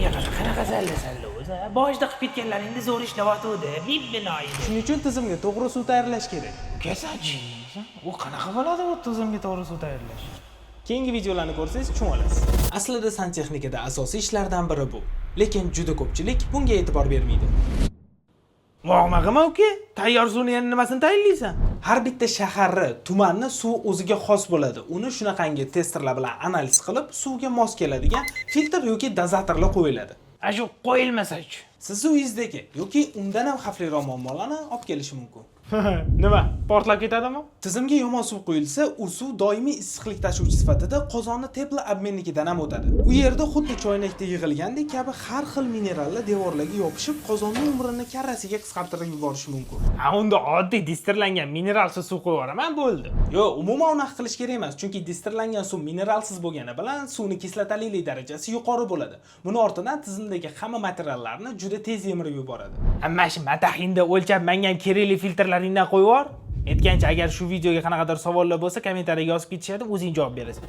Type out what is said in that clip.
Tizimiga qara, qanaqa salla o'zi. Boshida qilib ketganlaringni zo'r ishlayotgandi. Binoyi. Shuning uchun tizimga to'g'ri suv tayyorlash kerak. Kasachi. U qanaqa bo'ladi bu tizimga to'g'ri suv tayyorlash? Keyingi videolarni ko'rsangiz tushunib olasiz. Aslida santexnikada asosiy ishlardan biri bu. Lekin juda ko'pchilik bunga e'tibor bermaydi. Vo'g'mag'ima uka, tayyor suvni yana nimasini tayyorlaysan? Har bitta shaharni, tumanni suv o'ziga xos bo'ladi. Uni shunaqangi testerlar bilan analiz qilib, suvga mos keladigan filtr yoki dozatorlar qo'yiladi. Shu qo'yilmasa-chi. Siz uyizdagi yoki undan ham xavfliroq muammolarni olib kelishi mumkin. Nima? Portlab ketadimi? Tizimga yomon suv quyilsa, u suv doimiy issiqlik tashuvchi sifatida qozonni teplo obmennikidan ham o'tadi. U yerda xuddi choynakda yig'ilgandek kabi har xil minerallar devorlarga yopishib, qozonning umrini karrasiga qisqartirib yuborishi mumkin. Ha, unda oddiy distirlangan mineralsiz suv qo'yib yuboraman, bo'ldi. Yo'q, umuman unaqa qilish kerak emas, chunki distirlangan suv mineralsiz bo'lgani bilan suvning kislotalilik darajasi yuqori bo'ladi. Buni ortidan tizimdagi hamma materiallarni juda tez yemirib yuboradi. Hamma shu matahinda o'lchab mengan kerakli filtrlaringdan qo'yib yubor. Aytgancha, agar shu videoga qanaqadir savollar bo'lsa, kommentariyaga yozib ketishadi, o'zing javob berasan.